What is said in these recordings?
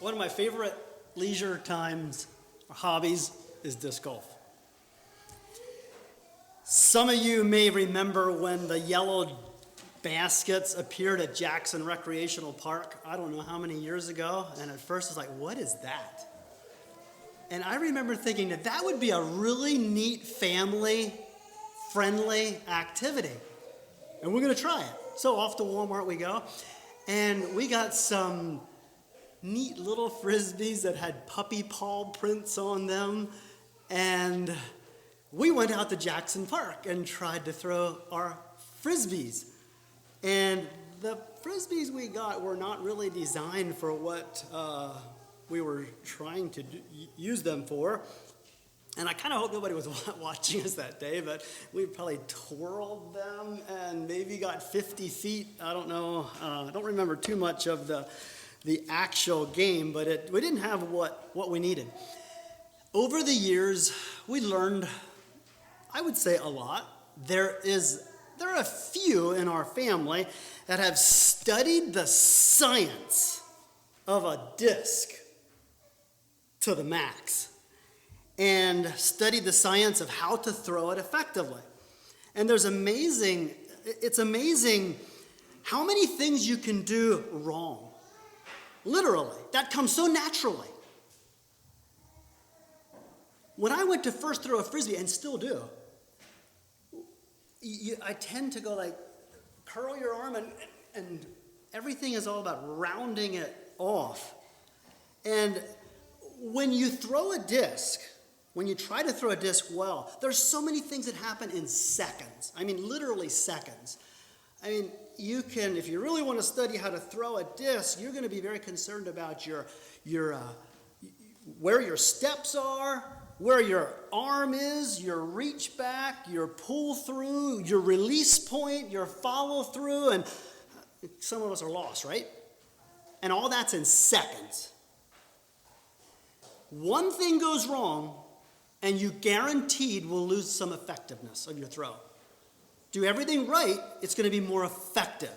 One of my favorite leisure times or hobbies is disc golf. Some of you may remember when the yellow baskets appeared at Jackson Recreational Park, I don't know how many years ago, and at first I was like, what is that? And I remember thinking that would be a really neat family-friendly activity. And we're going to try it. So off to Walmart we go, and we got some neat little Frisbees that had puppy paw prints on them, and we went out to Jackson Park and tried to throw our Frisbees. And the Frisbees we got were not really designed for what we were trying to use them for. And I kind of hope nobody was watching us that day, but we probably twirled them and maybe got 50 feet. I don't know. I don't remember too much of the actual game, but we didn't have what we needed. Over the years, we learned, I would say, a lot. There are a few in our family that have studied the science of a disc to the max and studied the science of how to throw it effectively. And it's amazing how many things you can do wrong. Literally, that comes so naturally. When I went to first throw a Frisbee, and still do, I tend to go like, curl your arm, and everything is all about rounding it off. And when you throw a disc, when you try to throw a disc well, there's so many things that happen in seconds. I mean, literally seconds. I mean, you can, if you really want to study how to throw a disc, you're going to be very concerned about where your steps are, where your arm is, your reach back, your pull through, your release point, your follow through, and some of us are lost, right? And all that's in seconds. One thing goes wrong, and you guaranteed will lose some effectiveness of your throw. Do everything right, it's going to be more effective.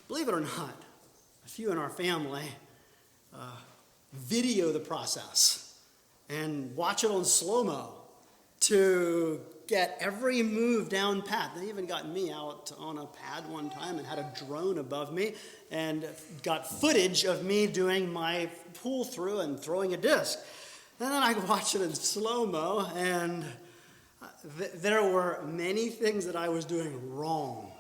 Believe it or not, a few in our family video the process and watch it on slow-mo to get every move down pat. They even got me out on a pad one time and had a drone above me and got footage of me doing my pull through and throwing a disc. And then I watched it in slow-mo, and there were many things that I was doing wrong.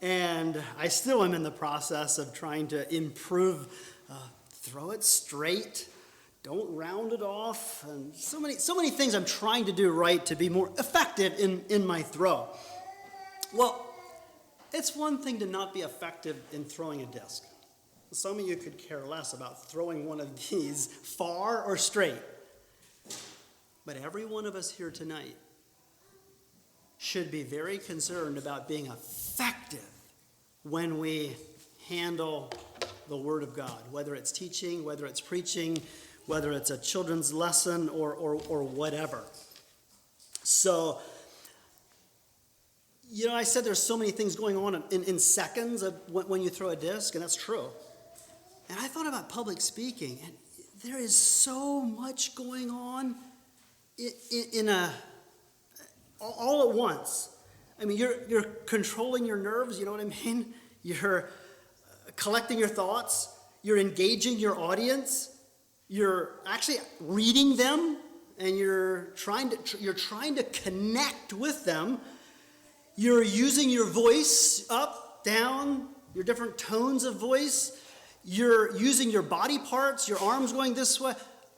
And I still am in the process of trying to improve. Throw it straight. Don't round it off. And so many things I'm trying to do right to be more effective in my throw. Well, it's one thing to not be effective in throwing a disc. Some of you could care less about throwing one of these far or straight. But every one of us here tonight should be very concerned about being effective when we handle the Word of God, whether it's teaching, whether it's preaching, whether it's a children's lesson or whatever. So, I said there's so many things going on in seconds when you throw a disc, and that's true. And I thought about public speaking, and there is so much going on all at once. I mean, you're controlling your nerves, you know what I mean? You're collecting your thoughts, you're engaging your audience, you're actually reading them, and you're trying to connect with them. You're using your voice up, down, your different tones of voice. You're using your body parts, your arms going this way.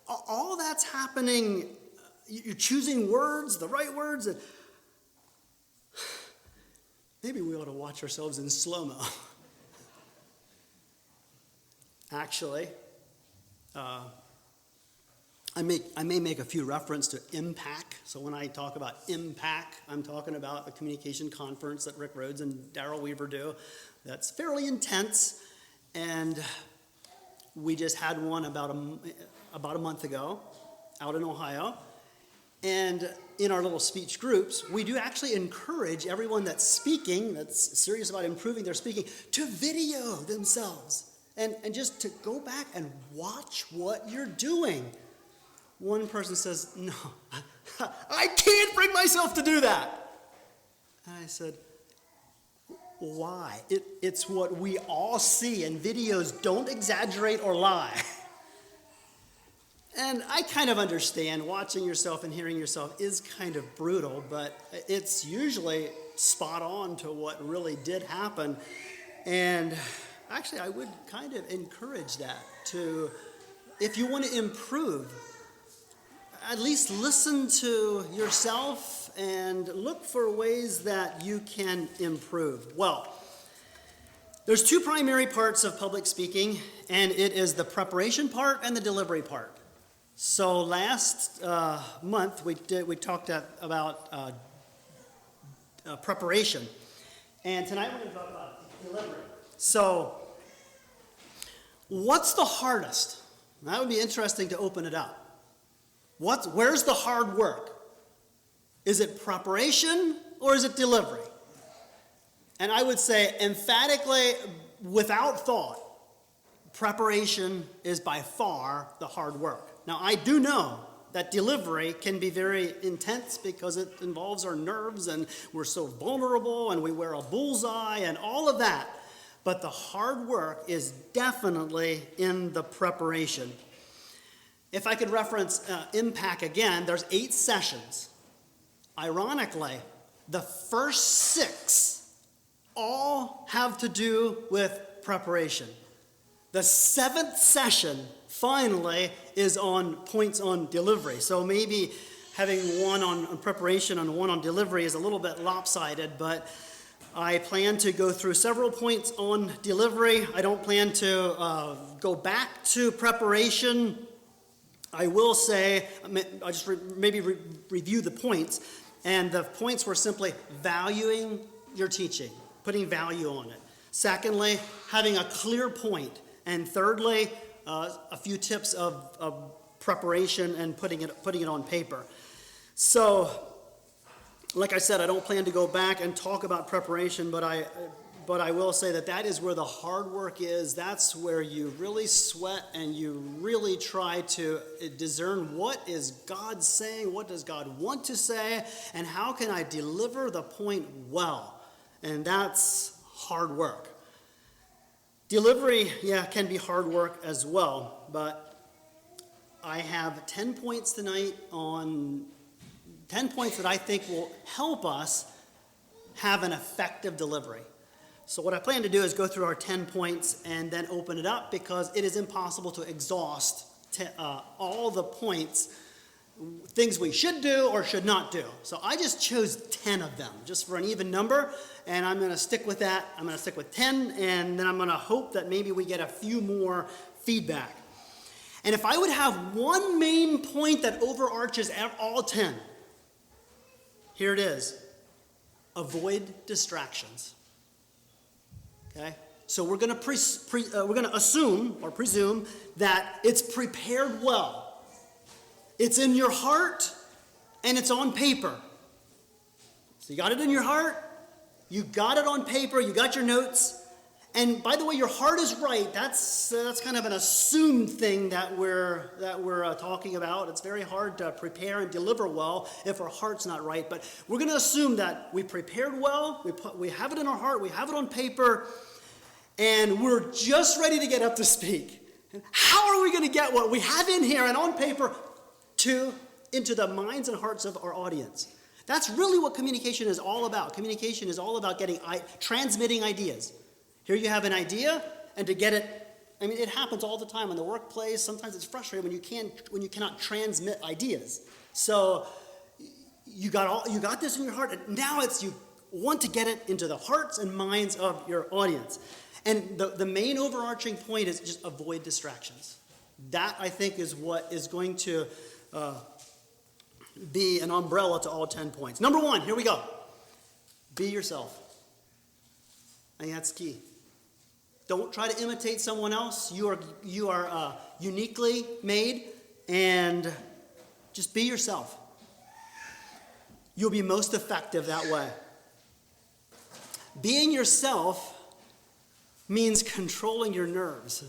All that's happening. You're choosing words, the right words. And maybe we ought to watch ourselves in slow-mo. Actually, I may make a few reference to IMPAC. So when I talk about IMPAC, I'm talking about a communication conference that Rick Rhodes and Daryl Weaver do. That's fairly intense, and we just had one about a month ago out in Ohio. And in our little speech groups, we do actually encourage everyone that's speaking, that's serious about improving their speaking, to video themselves. and just to go back and watch what you're doing. One person says, no, I can't bring myself to do that. And I said, why? It's what we all see, and videos don't exaggerate or lie. And I kind of understand watching yourself and hearing yourself is kind of brutal, but it's usually spot on to what really did happen. And actually, I would kind of encourage that to, if you want to improve, at least listen to yourself and look for ways that you can improve. Well, there's two primary parts of public speaking, and it is the preparation part and the delivery part. So last month we talked about preparation, and tonight we're going to talk about delivery. So, what's the hardest? That would be interesting to open it up. Where's the hard work? Is it preparation or is it delivery? And I would say emphatically, without thought, preparation is by far the hard work. Now, I do know that delivery can be very intense because it involves our nerves and we're so vulnerable and we wear a bullseye and all of that. But the hard work is definitely in the preparation. If I could reference Impact again, there's 8 sessions. Ironically, the first 6 all have to do with preparation. The 7th session, finally, is on points on delivery. So maybe having one on preparation and one on delivery is a little bit lopsided, but I plan to go through several points on delivery. I don't plan to go back to preparation. I will say, I'll just review the points. And the points were simply valuing your teaching, putting value on it. Secondly, having a clear point. And thirdly, a few tips of preparation and putting it on paper. So, like I said, I don't plan to go back and talk about preparation, but I will say that is where the hard work is. That's where you really sweat and you really try to discern what is God saying, what does God want to say, and how can I deliver the point well. And that's hard work. Delivery, can be hard work as well, but I have 10 points tonight on 10 points that I think will help us have an effective delivery. So what I plan to do is go through our 10 points and then open it up because it is impossible to exhaust all the points, things we should do or should not do. So I just chose 10 of them just for an even number, and I'm going to stick with that. I'm going to stick with 10, and then I'm going to hope that maybe we get a few more feedback. And if I would have one main point that overarches all 10, here it is. Avoid distractions. Okay? So we're going to assume or presume that it's prepared well. It's in your heart and it's on paper. So you got it in your heart, you got it on paper, you got your notes. And by the way, your heart is right. That's kind of an assumed thing that we're talking about. It's very hard to prepare and deliver well if our heart's not right. But we're going to assume that we prepared well. We have it in our heart. We have it on paper, and we're just ready to get up to speak. How are we going to get what we have in here and on paper into the minds and hearts of our audience? That's really what communication is all about. Communication is all about transmitting ideas. Here you have an idea, and to get it, it happens all the time in the workplace. Sometimes it's frustrating when you cannot transmit ideas. So you got this in your heart, and now you want to get it into the hearts and minds of your audience. And the main overarching point is just avoid distractions. That, I think, is what is going to be an umbrella to all 10 points. Number 1, here we go. Be yourself. I think that's key. Don't try to imitate someone else. You are uniquely made, and just be yourself. You'll be most effective that way. Being yourself means controlling your nerves.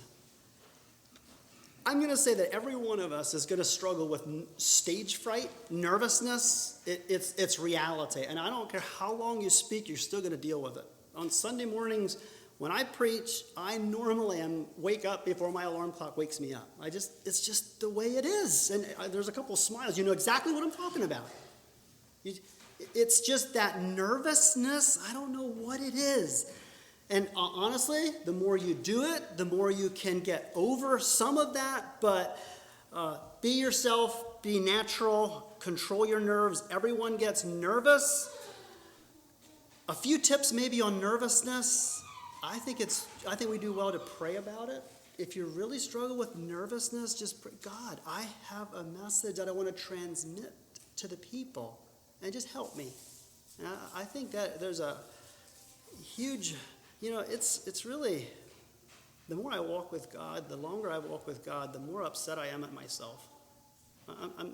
I'm going to say that every one of us is going to struggle with stage fright, nervousness. It's reality. And I don't care how long you speak, you're still going to deal with it. On Sunday mornings, when I preach, I normally wake up before my alarm clock wakes me up. It's just the way it is. And there's a couple smiles. You know exactly what I'm talking about. It's just that nervousness. I don't know what it is. And honestly, the more you do it, the more you can get over some of that. But be yourself, be natural, control your nerves. Everyone gets nervous. A few tips maybe on nervousness. I think we do well to pray about it. If you really struggle with nervousness, just pray, God, I have a message that I want to transmit to the people, and just help me. And I think that there's a huge, it's really, the more I walk with God, the longer I walk with God, the more upset I am at myself.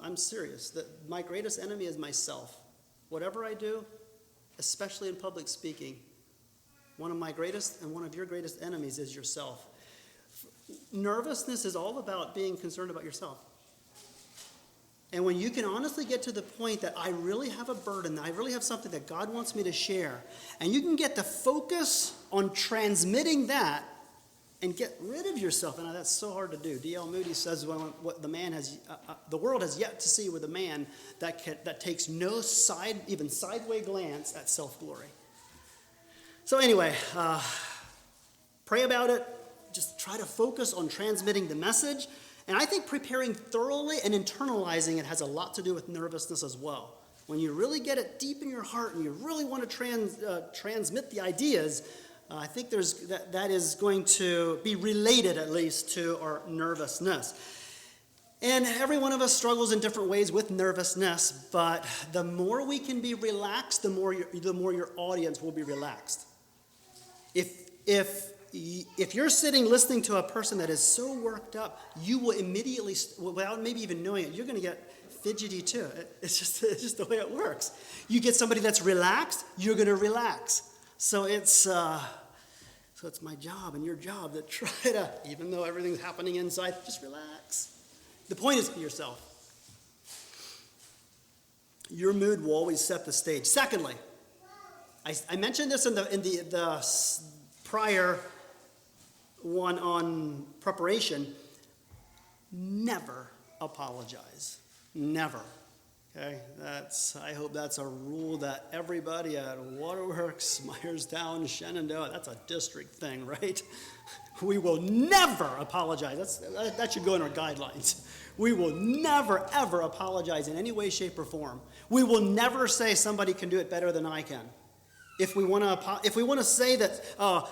I'm serious. My greatest enemy is myself. Whatever I do, especially in public speaking, one of my greatest and one of your greatest enemies is yourself. Nervousness is all about being concerned about yourself. And when you can honestly get to the point that I really have a burden, I really have something that God wants me to share, and you can get the focus on transmitting that and get rid of yourself. And that's so hard to do. D.L. Moody says, "What the world has yet to see with a man that takes no even sideways glance at self-glory." So anyway, pray about it. Just try to focus on transmitting the message. And I think preparing thoroughly and internalizing it has a lot to do with nervousness as well. When you really get it deep in your heart and you really want to transmit the ideas, I think that is going to be related at least to our nervousness. And every one of us struggles in different ways with nervousness, but the more we can be relaxed, the more your audience will be relaxed. If you're sitting listening to a person that is so worked up, you will immediately, without maybe even knowing it, you're going to get fidgety too. It's just the way it works. You get somebody that's relaxed, you're going to relax. So it's my job and your job to try to, even though everything's happening inside, just relax. The point is be yourself. Your mood will always set the stage. Secondly, I mentioned this in the prior one on preparation. Never apologize. Never. Okay? I hope that's a rule that everybody at Waterworks, Myerstown, Shenandoah, that's a district thing, right? We will never apologize. That should go in our guidelines. We will never, ever apologize in any way, shape, or form. We will never say somebody can do it better than I can. If we want to say that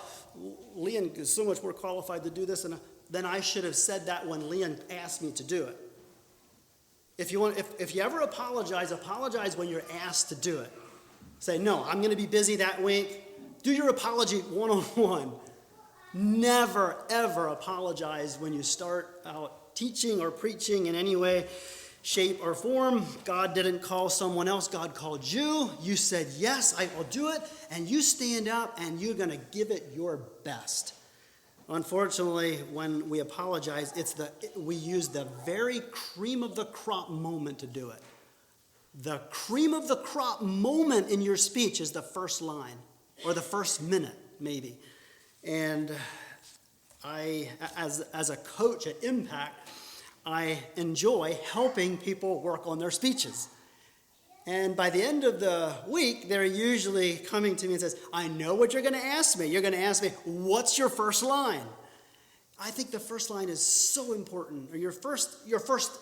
Leon is so much more qualified to do this, then I should have said that when Leon asked me to do it. If you ever apologize when you're asked to do it. Say, no, I'm going to be busy that week. Do your apology one-on-one. Never, ever apologize when you start out teaching or preaching in any way, shape, or form. God didn't call someone else. God called you. You said, yes, I will do it. And you stand up and you're going to give it your best. Unfortunately, when we apologize, we use the very cream of the crop moment to do it. The cream of the crop moment in your speech is the first line or the first minute, maybe. And I, as a coach at Impact, I enjoy helping people work on their speeches. And by the end of the week, they're usually coming to me and says, I know what you're going to ask me. You're going to ask me, what's your first line? I think the first line is so important, or your first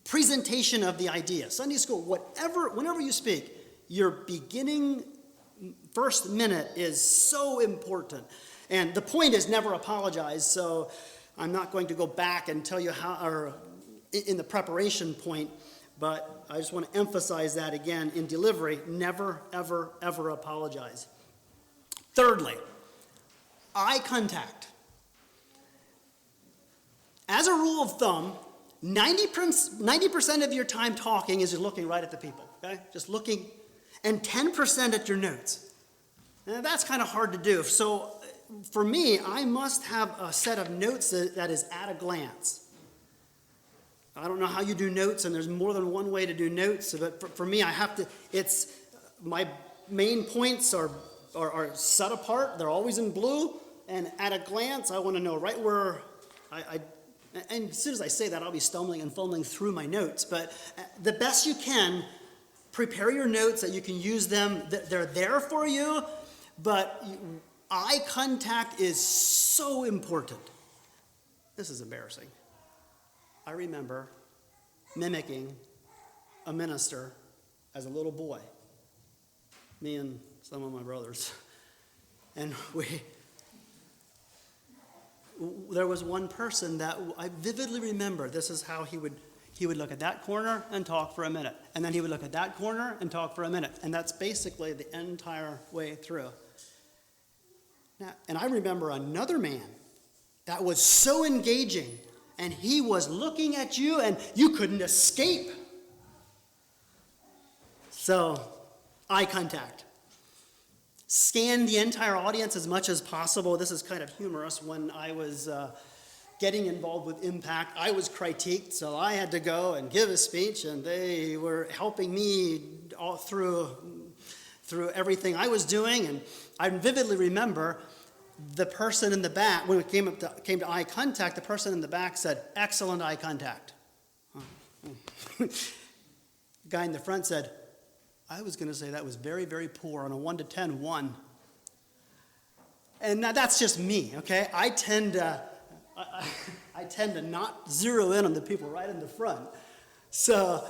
presentation of the idea. Sunday school, whenever you speak, your beginning first minute is so important. And the point is never apologize, so I'm not going to go back and tell you how, or in the preparation point, but I just want to emphasize that again in delivery, never, ever, ever apologize. Thirdly, eye contact. As a rule of thumb, 90% of your time talking is just looking right at the people, okay? Just looking, and 10% at your notes. Now, that's kind of hard to do. So for me, I must have a set of notes that is at a glance. I don't know how you do notes, and there's more than one way to do notes, but for me, I have to, my main points are set apart. They're always in blue, and at a glance, I want to know right where and as soon as I say that, I'll be stumbling and fumbling through my notes, but the best you can, prepare your notes that you can use them. They're there for you, but eye contact is so important. This is embarrassing. I remember mimicking a minister as a little boy, me and some of my brothers. And there was one person that I vividly remember. This is how he would look at that corner and talk for a minute. And then he would look at that corner and talk for a minute. And that's basically the entire way through. Now, and I remember another man that was so engaging, and he was looking at you and you couldn't escape. So, eye contact. Scan the entire audience as much as possible. This is kind of humorous. When I was getting involved with Impact, I was critiqued, so I had to go and give a speech, and they were helping me all through everything I was doing. And I vividly remember the person in the back, when it came to eye contact, the person in the back said, "Excellent eye contact." The guy in the front said, "I was going to say that was very, very poor. On a 1 to 10, 1. And now that's just me, okay? I tend to not zero in on the people right in the front. So,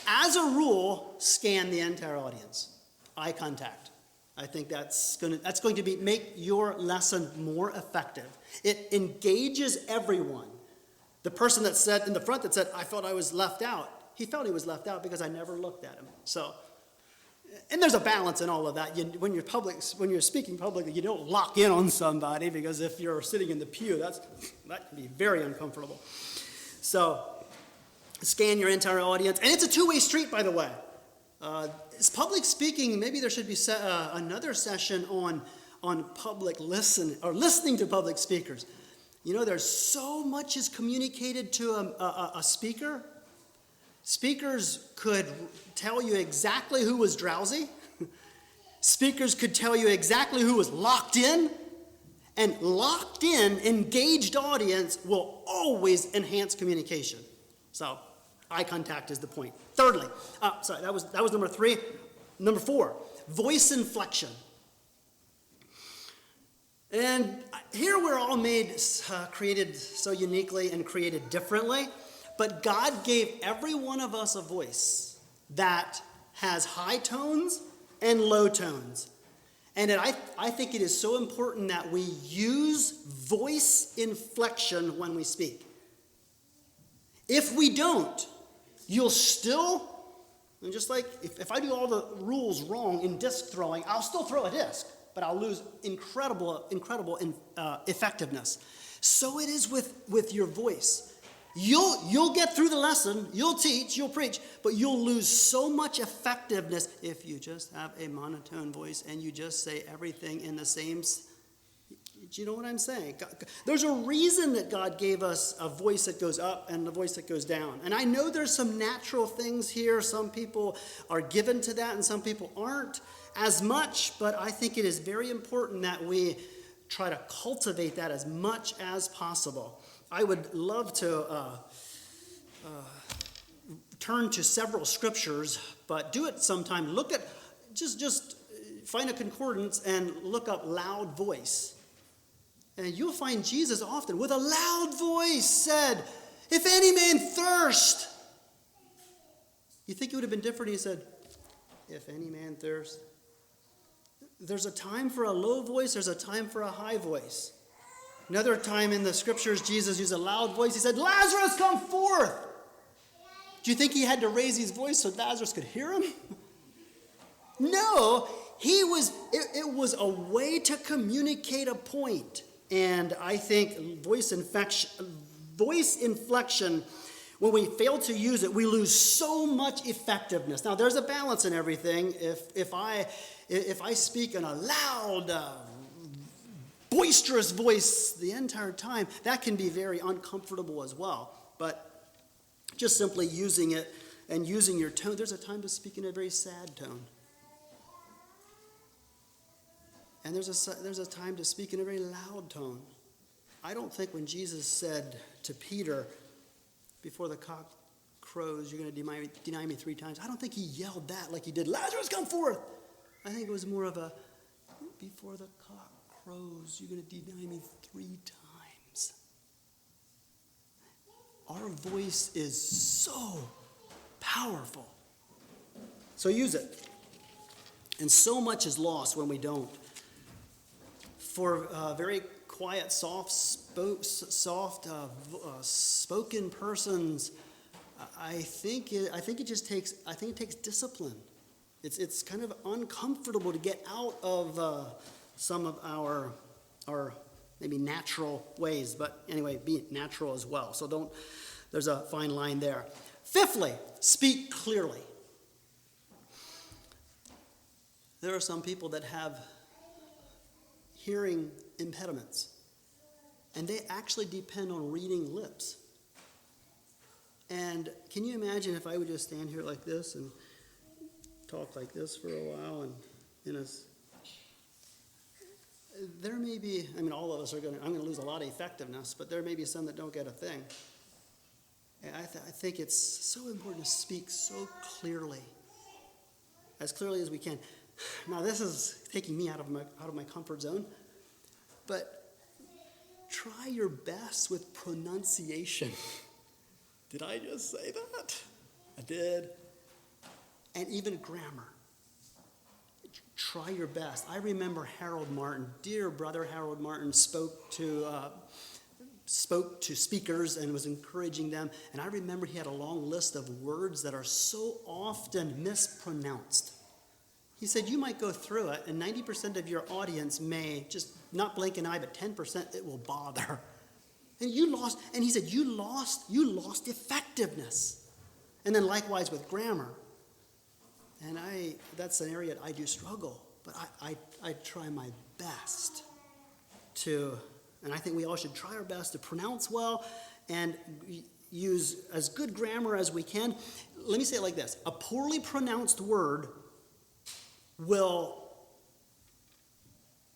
as a rule, scan the entire audience. Eye contact. I think that's going to make your lesson more effective. It engages everyone. The person that said in the front that said, "I felt I was left out," he felt he was left out because I never looked at him. So, and there's a balance in all of that. When you're speaking publicly, you don't lock in on somebody, because if you're sitting in the pew, that can be very uncomfortable. So, scan your entire audience, and it's a two-way street, by the way. It's public speaking. Maybe there should be another session on public listening to public speakers. You know, there's so much is communicated to a speaker. Speakers could tell you exactly who was drowsy. Speakers could tell you exactly who was locked in. And locked in, engaged audience will always enhance communication. So, eye contact is the point. Thirdly, that was number 3. Number 4, voice inflection. And here we're all created so uniquely and created differently. But God gave every one of us a voice that has high tones and low tones. And I think it is so important that we use voice inflection when we speak. If we don't, you'll still, and just like if I do all the rules wrong in disc throwing, I'll still throw a disc, but I'll lose incredible effectiveness. So it is with your voice. You'll get through the lesson, you'll teach, you'll preach, but you'll lose so much effectiveness if you just have a monotone voice and you just say everything in the same. Do you know what I'm saying? There's a reason that God gave us a voice that goes up and a voice that goes down. And I know there's some natural things here. Some people are given to that and some people aren't as much, but I think it is very important that we try to cultivate that as much as possible. I would love to turn to several scriptures, but do it sometime. Look at, just find a concordance and look up loud voice. And you'll find Jesus often with a loud voice said, "If any man thirst." You think it would have been different? He said, "If any man thirst." There's a time for a low voice. There's a time for a high voice. Another time in the scriptures, Jesus used a loud voice. He said, "Lazarus, come forth." Do you think he had to raise his voice so Lazarus could hear him? No, it was a way to communicate a point. And I think voice inflection, when we fail to use it, we lose so much effectiveness. Now, there's a balance in everything. If I speak in a loud boisterous voice the entire time, that can be very uncomfortable as well. But just simply using it and using your tone, there's a time to speak in a very sad tone. And there's a time to speak in a very loud tone. I don't think when Jesus said to Peter, before the cock crows, you're going to deny me 3 times, I don't think he yelled that like he did, Lazarus, come forth. I think it was more of a, before the cock crows, you're going to deny me 3 times. Our voice is so powerful. So use it. And so much is lost when we don't. For very quiet, spoken persons, I think it takes discipline. It's kind of uncomfortable to get out of some of our maybe natural ways, but anyway, be natural as well. So there's a fine line there. Fifthly, speak clearly. There are some people that have hearing impediments, and they actually depend on reading lips. And can you imagine if I would just stand here like this and talk like this for a while, and there may be, all of us I'm going to lose a lot of effectiveness, but there may be some that don't get a thing. And I think it's so important to speak so clearly, as clearly as we can. Now, this is taking me out of my comfort zone, but try your best with pronunciation. Did I just say that? I did. And even grammar. Try your best. I remember Harold Martin, dear brother Harold Martin, spoke to speakers and was encouraging them. And I remember he had a long list of words that are so often mispronounced. He said you might go through it, and 90% of your audience may just not blink an eye, but 10% it will bother. And he said you lost effectiveness. And then likewise with grammar. And that's an area that I do struggle, but I try my best to, and I think we all should try our best to pronounce well and use as good grammar as we can. Let me say it like this. A poorly pronounced word let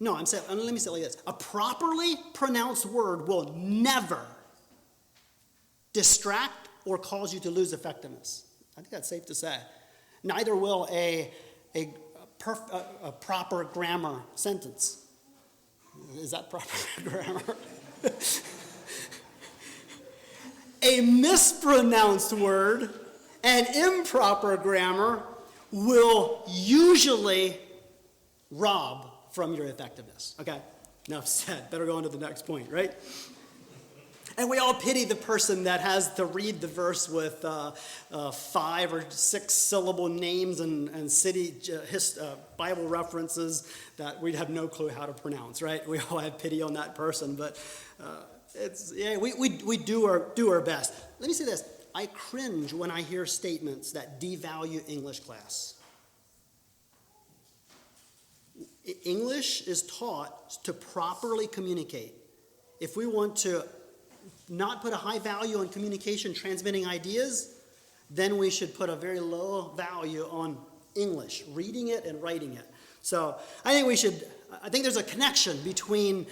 me say it like this. A properly pronounced word will never distract or cause you to lose effectiveness. I think that's safe to say. Neither will a proper grammar sentence. Is that proper grammar? A mispronounced word and improper grammar will usually rob from your effectiveness. Okay? Enough said. Better go on to the next point, right? And we all pity the person that has to read the verse with 5 or 6 syllable names and city Bible references that we'd have no clue how to pronounce, right? We all have pity on that person, but we do our best. Let me say this. I cringe when I hear statements that devalue English class. English is taught to properly communicate. If we want to not put a high value on communication, transmitting ideas, then we should put a very low value on English, reading it and writing it. So I think there's a connection between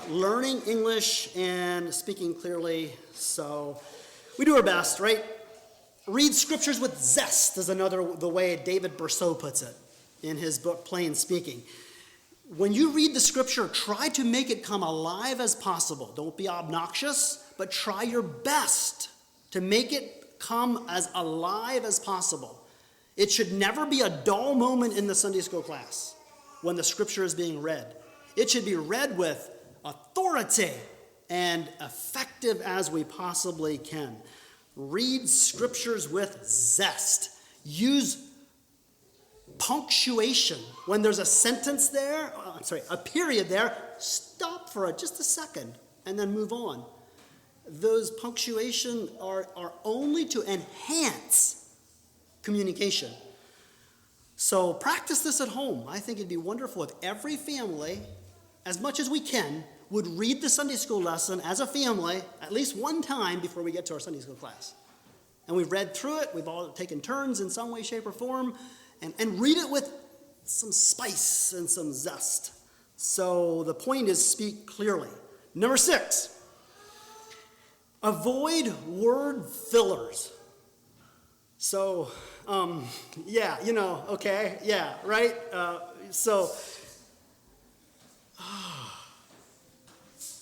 learning English and speaking clearly. So we do our best, right? Read scriptures with zest is the way David Berceau puts it in his book, Plain Speaking. When you read the scripture, try to make it come alive as possible. Don't be obnoxious, but try your best to make it come as alive as possible. It should never be a dull moment in the Sunday school class when the scripture is being read. It should be read with authority and effective as we possibly can. Read scriptures with zest. Use punctuation. When there's a sentence there, a period there, stop for just a second and then move on. Those punctuation are only to enhance communication. So practice this at home. I think it'd be wonderful if every family as much as we can, would read the Sunday school lesson as a family at least one time before we get to our Sunday school class. And we've read through it. We've all taken turns in some way, shape, or form. And read it with some spice and some zest. So the point is, speak clearly. Number 6, avoid word fillers. So, okay, yeah, right?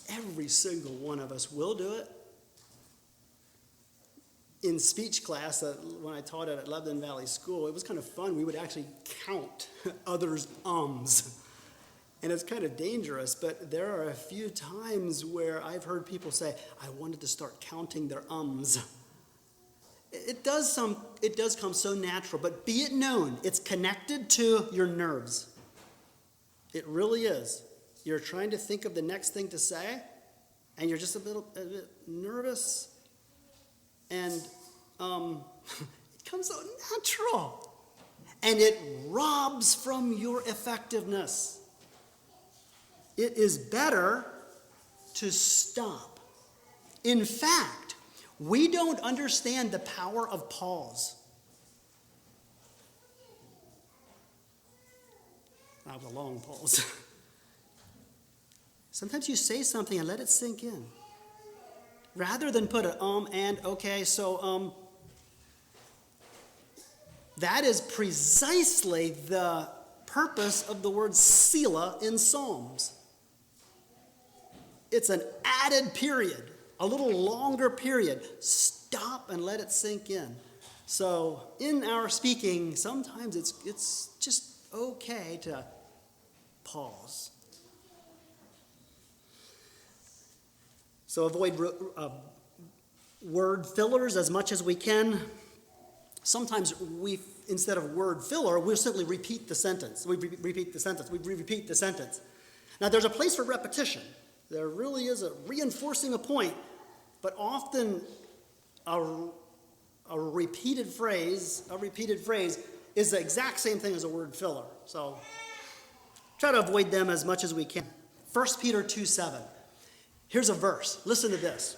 Every single one of us will do it. In speech class, when I taught it at Lebanon Valley School, it was kind of fun. We would actually count others' ums. And it's kind of dangerous, but there are a few times where I've heard people say, I wanted to start counting their ums. It does come so natural, but be it known, it's connected to your nerves. It really is. You're trying to think of the next thing to say, and you're just a bit nervous, and it comes so natural, and it robs from your effectiveness. It is better to stop. In fact, we don't understand the power of pause. That was a long pause. Sometimes you say something and let it sink in. Rather than put an and, okay, so that is precisely the purpose of the word Selah in Psalms. It's an added period, a little longer period. Stop and let it sink in. So in our speaking, sometimes it's just okay to pause. So avoid word fillers as much as we can. Sometimes instead of word filler, we'll simply repeat the sentence. We repeat the sentence. Now there's a place for repetition. There really is a reinforcing a point, but often a repeated phrase is the exact same thing as a word filler. So try to avoid them as much as we can. 1 Peter 2:7. Here's a verse. Listen to this.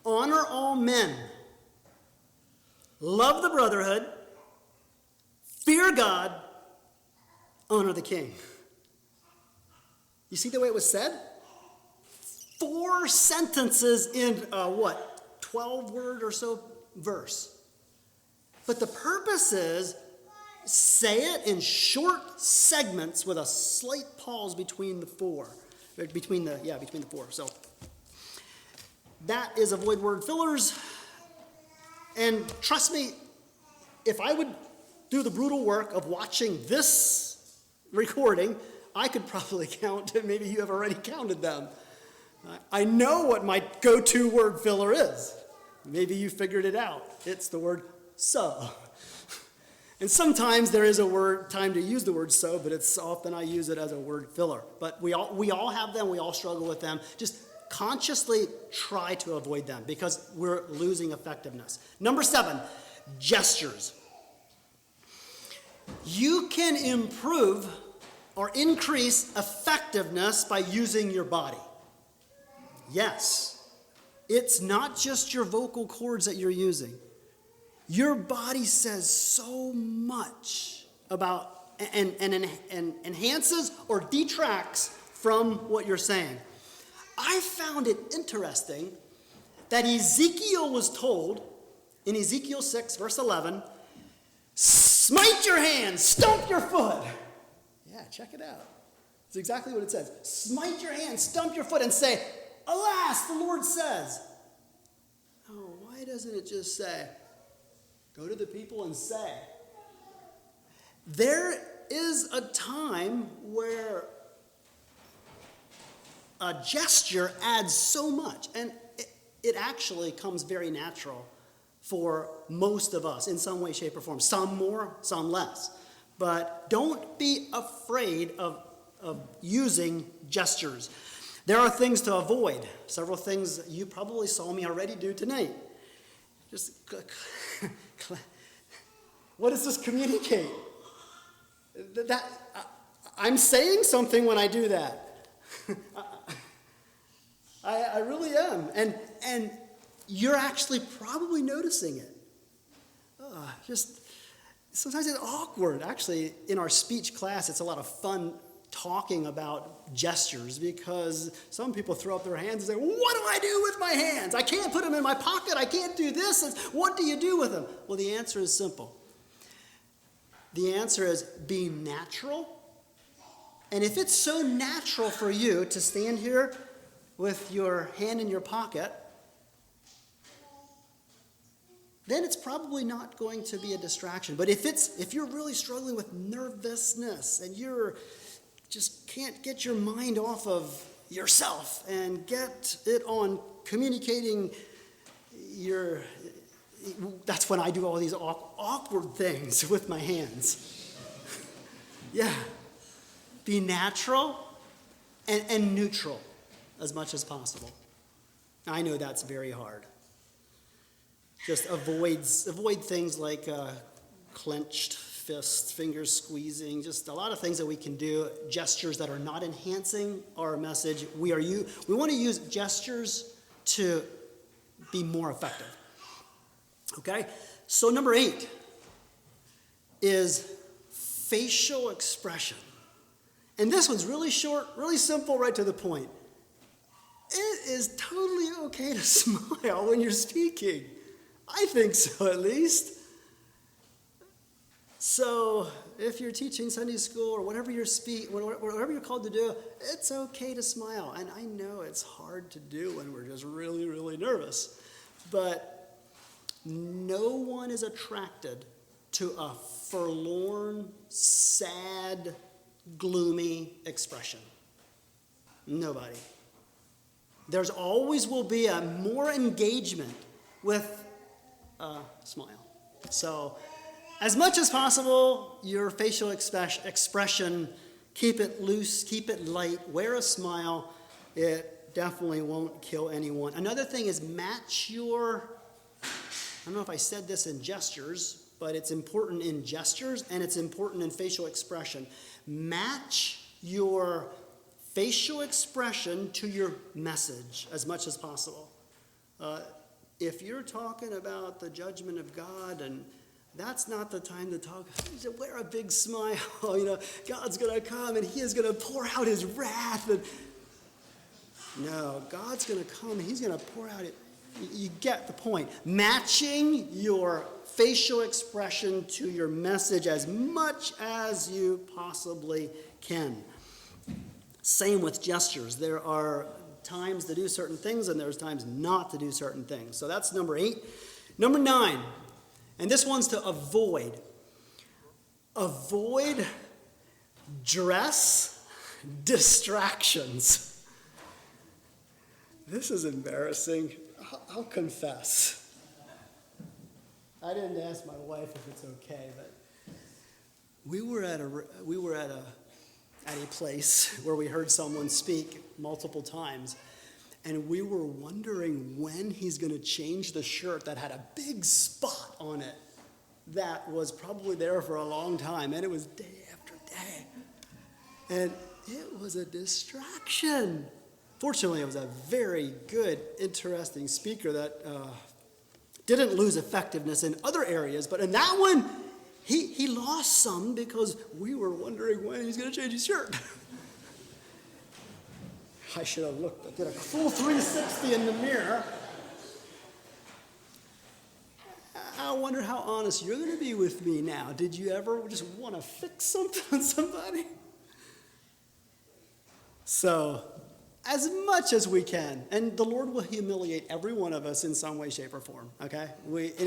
Honor all men. Love the brotherhood. Fear God. Honor the king. You see the way it was said? 4 sentences in 12-word or so verse. But the purpose is say it in short segments with a slight pause between the 4. Between the 4. So that is avoid word fillers. And trust me, if I would do the brutal work of watching this recording, I could probably count, and maybe you have already counted them. I know what my go-to word filler is. Maybe you figured it out. It's the word so. And sometimes there is time to use the word so, but it's often I use it as a word filler. But we all have them, we all struggle with them. Just consciously try to avoid them because we're losing effectiveness. Number 7, gestures. You can improve or increase effectiveness by using your body. Yes, it's not just your vocal cords that you're using. Your body says so much about and enhances or detracts from what you're saying. I found it interesting that Ezekiel was told in Ezekiel 6, verse 11, smite your hand, stomp your foot. Yeah, check it out. It's exactly what it says. Smite your hand, stomp your foot, and say, alas, the Lord says. Oh, why doesn't it just say, go to the people and say? There is a time where a gesture adds so much, and it actually comes very natural for most of us in some way, shape, or form. Some more, some less. But don't be afraid of using gestures. There are things to avoid. Several things you probably saw me already do tonight. Just, what does this communicate? I'm saying something when I do that. I really am. And you're actually probably noticing it. Just sometimes it's awkward. Actually, in our speech class, it's a lot of fun talking about gestures because some people throw up their hands and say, what do I do with my hands? I can't put them in my pocket. I can't do this. What do you do with them? Well, the answer is simple. The answer is be natural. And if it's so natural for you to stand here with your hand in your pocket, then it's probably not going to be a distraction. But if you're really struggling with nervousness and you're just can't get your mind off of yourself and get it on communicating that's when I do all these awkward things with my hands. Yeah. Be natural and neutral as much as possible. I know that's very hard. Just avoid things like clenched fists, fingers squeezing, just a lot of things that we can do, gestures that are not enhancing our message. We want to use gestures to be more effective. Okay? So number 8 is facial expression. And this one's really short, really simple, right to the point. It is totally okay to smile when you're speaking. I think so, at least. So if you're teaching Sunday school or whatever you're called to do, it's okay to smile. And I know it's hard to do when we're just really, really nervous. But no one is attracted to a forlorn, sad, gloomy expression. Nobody. There's always will be a more engagement with a smile. So as much as possible, your facial expression, keep it loose, keep it light, wear a smile. It definitely won't kill anyone. Another thing is match your, I don't know if I said this in gestures, but it's important in gestures and it's important in facial expression. Match your facial expression to your message as much as possible. If you're talking about the judgment of God, and that's not the time to talk, wear a big smile. God's going to come and he is going to pour out his wrath. No, God's going to come and he's going to pour out it. You get the point. Matching your facial expression to your message as much as you possibly can. Same with gestures. There are times to do certain things and there's times not to do certain things. So that's number 8. Number 9, and this one's to avoid. Avoid dress distractions. This is embarrassing. I'll confess. I didn't ask my wife if it's okay, but we were at a place where we heard someone speak multiple times, and we were wondering when he's going to change the shirt that had a big spot on it that was probably there for a long time, and it was day after day. And it was a distraction. Fortunately, it was a very good, interesting speaker that didn't lose effectiveness in other areas, but in that one, he lost some because we were wondering when he's going to change his shirt. I should have looked. I did a full 360 in the mirror. I wonder how honest you're going to be with me now. Did you ever just want to fix something on somebody? So, as much as we can, and the Lord will humiliate every one of us in some way, shape, or form, okay?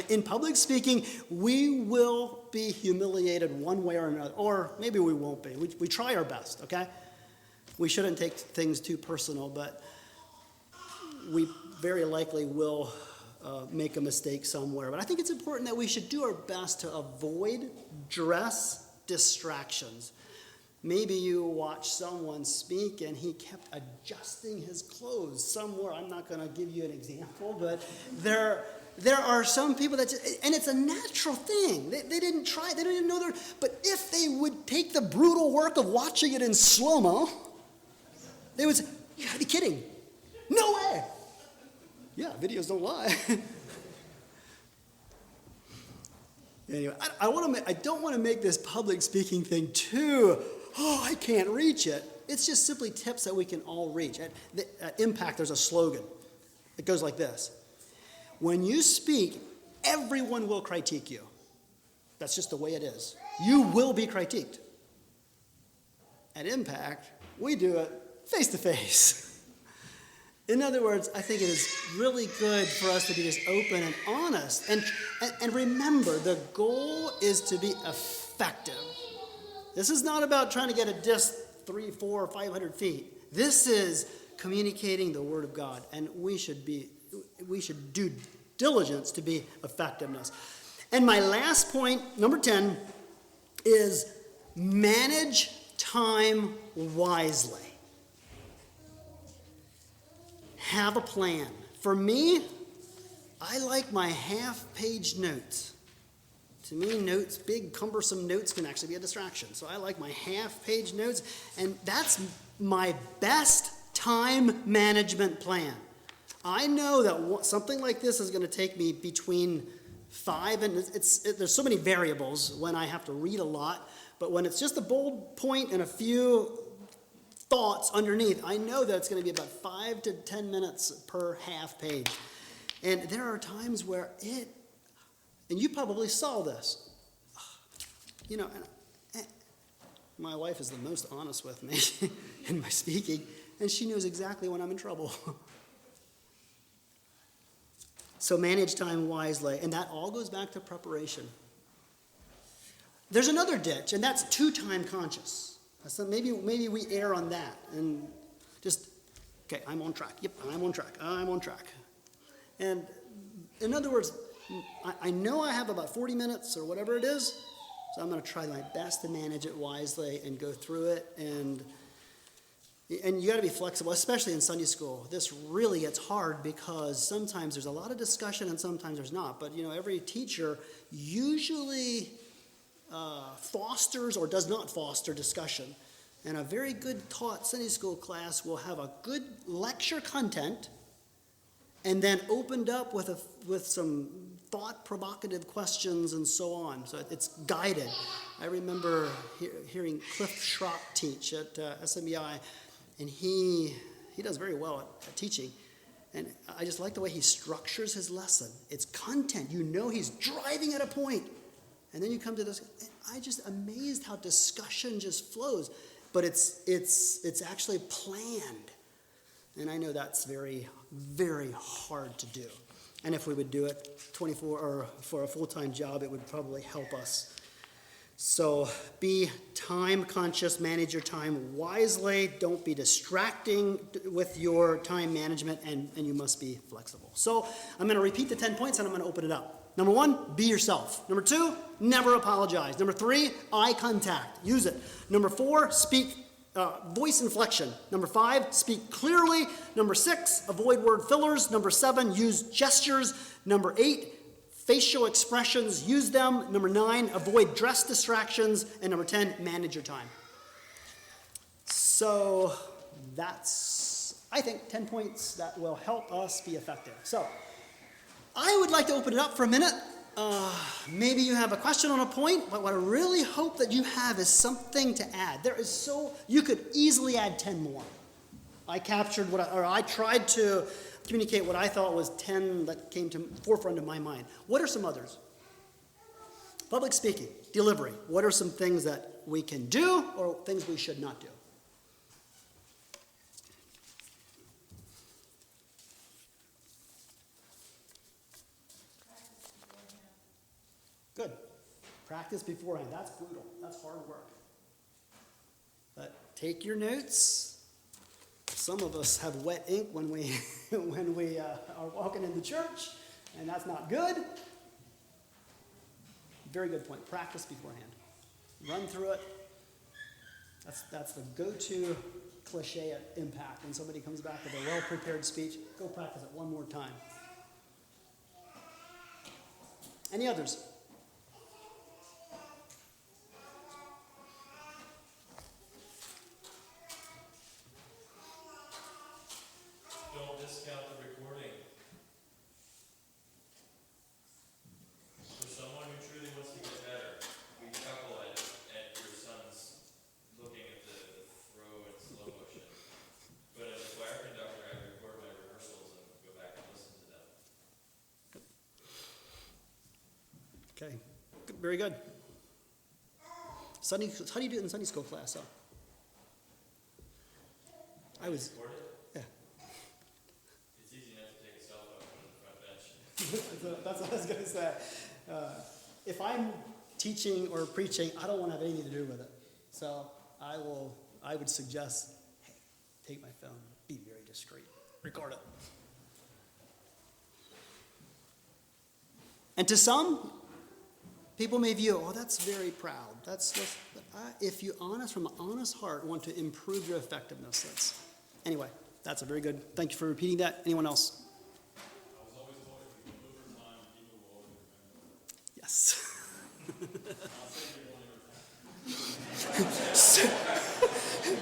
In public speaking, we will be humiliated one way or another, or maybe we won't be. We try our best, okay? We shouldn't take things too personal, but we very likely will make a mistake somewhere. But I think it's important that we should do our best to avoid dress distractions. Maybe you watch someone speak and he kept adjusting his clothes somewhere. I'm not going to give you an example, but there are some people that and it's a natural thing. They didn't try. They didn't know but if they would take the brutal work of watching it in slow-mo, They would say, you gotta be kidding. No way. Yeah, videos don't lie. Anyway, I don't want to make this public speaking thing too, I can't reach it. It's just simply tips that we can all reach. At Impact, there's a slogan. It goes like this. When you speak, everyone will critique you. That's just the way it is. You will be critiqued. At Impact, we do it face to face. In other words, I think it is really good for us to be just open and honest. And remember, the goal is to be effective. This is not about trying to get a disc 300, 400, or 500 feet. This is communicating the Word of God, and we should do diligence to be effectiveness. And my last point, number 10, is manage time wisely. Have a plan. For me, I like my half-page notes. To me, notes, big, cumbersome notes can actually be a distraction. So I like my half-page notes, and that's my best time management plan. I know that something like this is going to take me between 5 and there's so many variables when I have to read a lot, but when it's just a bold point and a few thoughts underneath, I know that it's going to be about 5 to 10 minutes per half page. And there are times where and you probably saw this, my wife is the most honest with me in my speaking, and she knows exactly when I'm in trouble. So manage time wisely, and that all goes back to preparation. There's another ditch, and that's too time conscious. So maybe we err on that and just, okay, I'm on track. Yep, I'm on track. And in other words, I know I have about 40 minutes or whatever it is, so I'm going to try my best to manage it wisely and go through it. And you got to be flexible, especially in Sunday school. This really gets hard because sometimes there's a lot of discussion and sometimes there's not. But every teacher usually fosters or does not foster discussion. And a very good taught Sunday school class will have a good lecture content and then opened up with some thought-provocative questions and so on. So it's guided. I remember hearing Cliff Schrock teach at SMEI, and he does very well at teaching. And I just like the way he structures his lesson. It's content. He's driving at a point. And then you come to this, I'm just amazed how discussion just flows. But it's actually planned. And I know that's very, very hard to do. And if we would do it 24 or for a full-time job, it would probably help us. So be time conscious, manage your time wisely, don't be distracting with your time management, and you must be flexible. So I'm going to repeat the 10 points and I'm going to open it up. Number 1, be yourself. Number 2, never apologize. Number 3, eye contact. Use it. Number 4, speak voice inflection. Number 5, speak clearly. Number 6, avoid word fillers. Number 7, use gestures. Number 8, facial expressions, use them. Number 9, avoid dress distractions. And number 10, manage your time. So that's, I think, 10 points that will help us be effective. So I would like to open it up for a minute. Maybe you have a question on a point, but what I really hope that you have is something to add. You could easily add 10 more. I captured I tried to communicate what I thought was 10 that came to forefront of my mind. What are some others? Public speaking, delivery. What are some things that we can do or things we should not do? Good. Practice beforehand. That's brutal. That's hard work. But take your notes. Some of us have wet ink when we are walking into church, and that's not good. Very good point. Practice beforehand. Run through it. That's the go-to cliche at Impact. When somebody comes back with a well-prepared speech, go practice it one more time. Any others? discount the recording. For someone who truly wants to get better, we chuckle at your son's looking at the throw in slow motion. But as a choir conductor, I record my rehearsals and go back and listen to them. Okay, good, very good. Sunday, how do you do it in Sunday school class? So, I was, Record it? yeah. It's easy enough to take a cell phone from the front bench. That's what I was going to say. If I'm teaching or preaching, I don't want to have anything to do with it. So I would suggest, hey, take my phone, be very discreet, record it. And to some, people may view, oh, that's very proud. If you from an honest heart want to improve your effectiveness, anyway, that's a very good, thank you for repeating that. Anyone else? I was always told if you move over time, people will always remember. Yes. I'll say people never time.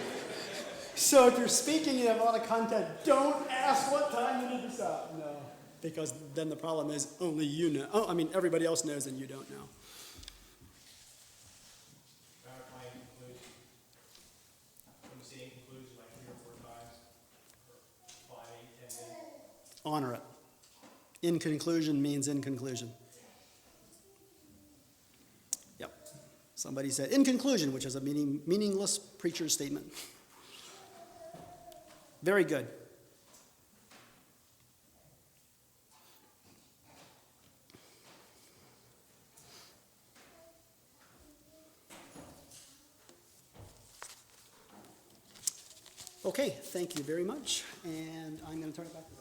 So if you're speaking and you have a lot of content, don't ask what time you need to stop. No. Because then the problem is only you know. Oh, I mean, everybody else knows and you don't know. My conclusion. When you say in conclusion, like 3 or 4 times, or 5, 8, 10 minutes. Honor it. In conclusion means in conclusion. Yep. Somebody said in conclusion, which is a meaningless preacher's statement. Very good. Okay, thank you very much. And I'm going to turn it back to